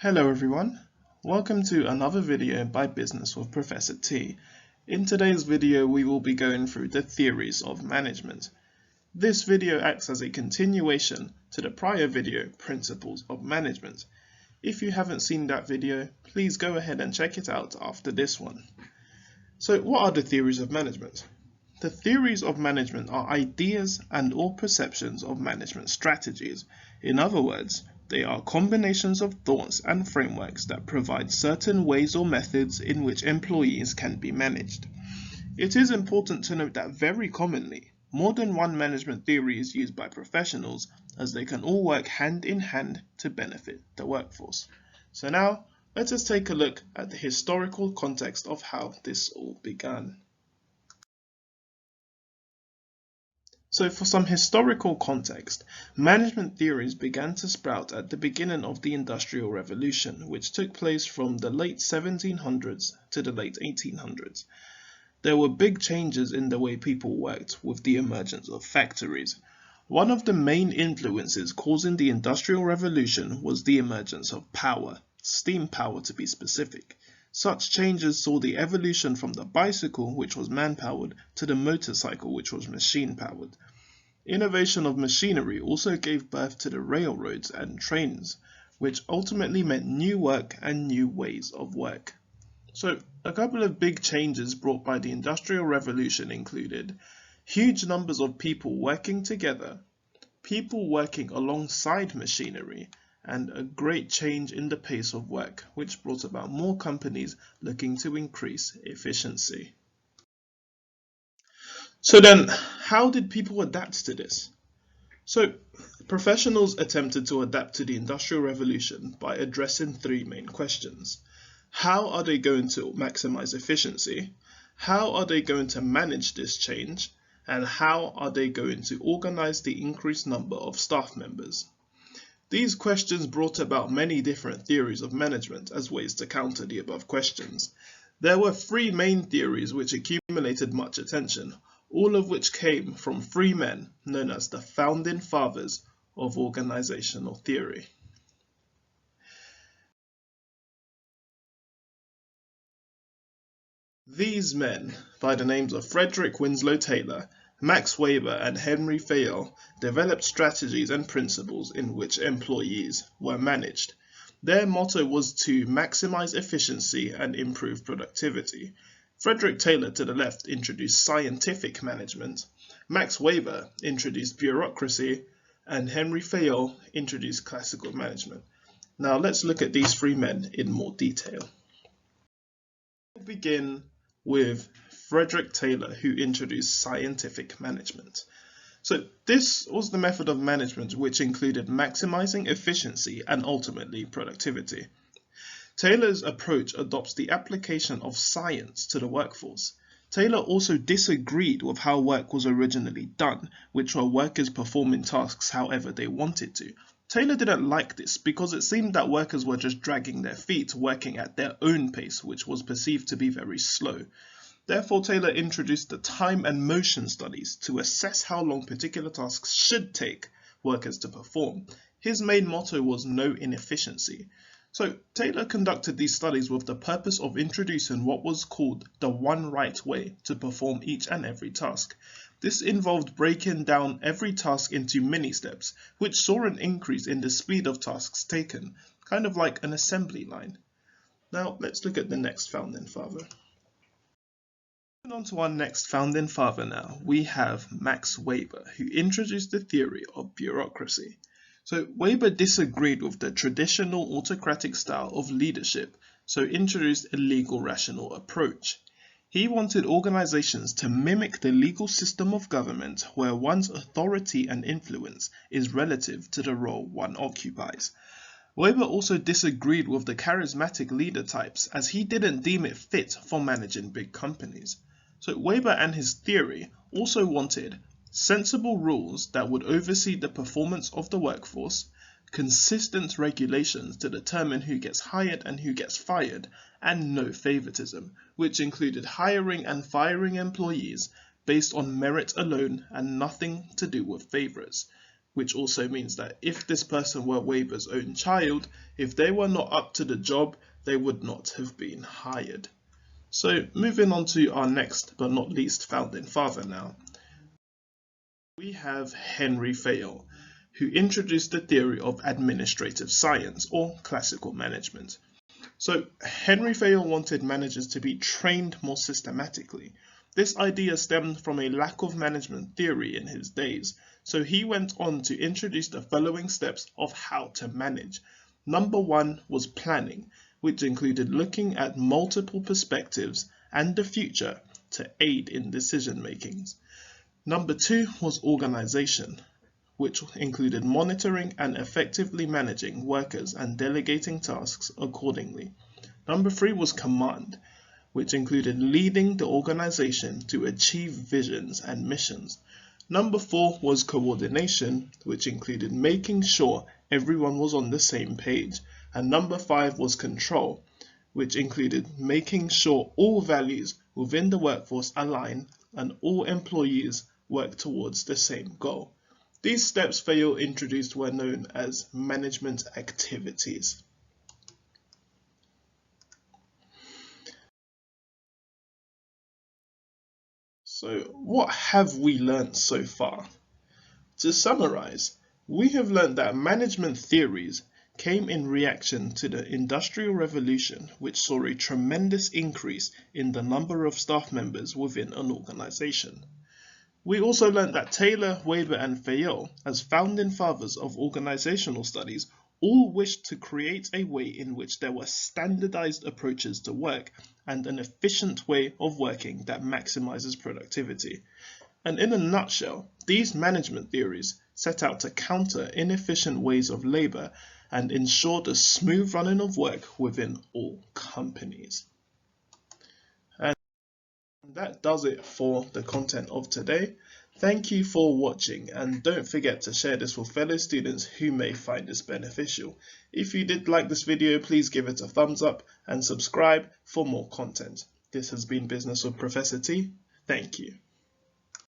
Hello everyone, welcome to another video by Business with Professor T. In today's video we will be going through the theories of management. This video acts as a continuation to the prior video, Principles of Management. If you haven't seen that video, please go ahead and check it out after this one. So what are the theories of management? The theories of management are ideas and or perceptions of management strategies. In other words, they are combinations of thoughts and frameworks that provide certain ways or methods in which employees can be managed. It is important to note that very commonly, more than one management theory is used by professionals, as they can all work hand in hand to benefit the workforce. So now, let us take a look at the historical context of how this all began. So for some historical context, management theories began to sprout at the beginning of the Industrial Revolution, which took place from the late 1700s to the late 1800s. There were big changes in the way people worked with the emergence of factories. One of the main influences causing the Industrial Revolution was the emergence of power, steam power to be specific. Such changes saw the evolution from the bicycle, which was man-powered, to the motorcycle, which was machine-powered. Innovation of machinery also gave birth to the railroads and trains, which ultimately meant new work and new ways of work. So, a couple of big changes brought by the Industrial Revolution included huge numbers of people working together, people working alongside machinery, and a great change in the pace of work, which brought about more companies looking to increase efficiency. So then, how did people adapt to this? So, professionals attempted to adapt to the Industrial Revolution by addressing three main questions. How are they going to maximize efficiency? How are they going to manage this change? And how are they going to organize the increased number of staff members? These questions brought about many different theories of management as ways to counter the above questions. There were three main theories which accumulated much attention, all of which came from three men known as the founding fathers of organizational theory. These men, by the names of Frederick Winslow Taylor, Max Weber and Henri Fayol, developed strategies and principles in which employees were managed. Their motto was to maximize efficiency and improve productivity. Frederick Taylor to the left introduced scientific management, Max Weber introduced bureaucracy, and Henri Fayol introduced classical management. Now let's look at these three men in more detail. We'll begin with Frederick Taylor, who introduced scientific management. So this was the method of management which included maximizing efficiency and ultimately productivity. Taylor's approach adopts the application of science to the workforce. Taylor also disagreed with how work was originally done, which were workers performing tasks however they wanted to. Taylor didn't like this because it seemed that workers were just dragging their feet, working at their own pace, which was perceived to be very slow. Therefore, Taylor introduced the time and motion studies to assess how long particular tasks should take workers to perform. His main motto was no inefficiency. So Taylor conducted these studies with the purpose of introducing what was called the one right way to perform each and every task. This involved breaking down every task into mini steps, which saw an increase in the speed of tasks taken, kind of like an assembly line. Now let's look at the next founding father. Moving on to our next founding father now, we have Max Weber, who introduced the theory of bureaucracy. So Weber disagreed with the traditional autocratic style of leadership, so introduced a legal rational approach. He wanted organizations to mimic the legal system of government where one's authority and influence is relative to the role one occupies. Weber also disagreed with the charismatic leader types as he didn't deem it fit for managing big companies. So Weber and his theory also wanted sensible rules that would oversee the performance of the workforce, consistent regulations to determine who gets hired and who gets fired, and no favoritism, which included hiring and firing employees based on merit alone and nothing to do with favorites. which also means that if this person were Weber's own child, if they were not up to the job, they would not have been hired. So moving on to our next but not least founding father now. We have Henri Fayol, who introduced the theory of administrative science or classical management. So Henri Fayol wanted managers to be trained more systematically. This idea stemmed from a lack of management theory in his days, so he went on to introduce the following steps of how to manage. Number 1 was planning, which included looking at multiple perspectives and the future to aid in decision making. Number 2 was organization, which included monitoring and effectively managing workers and delegating tasks accordingly. Number 3 was command, which included leading the organization to achieve visions and missions. Number 4 was coordination, which included making sure everyone was on the same page. And number 5 was control, which included making sure all values within the workforce align and all employees work towards the same goal. These steps Fayol introduced were known as management activities. So what have we learned so far? To summarize, we have learned that management theories came in reaction to the Industrial Revolution, which saw a tremendous increase in the number of staff members within an organization. We also learned that Taylor, Weber, and Fayol, as founding fathers of organizational studies, all wished to create a way in which there were standardized approaches to work and an efficient way of working that maximizes productivity. And in a nutshell, these management theories set out to counter inefficient ways of labor and ensure the smooth running of work within all companies. And that does it for the content of today. Thank you for watching, and don't forget to share this with fellow students who may find this beneficial. If you did like this video, please give it a thumbs up and subscribe for more content. This has been Business with Professor T. Thank you.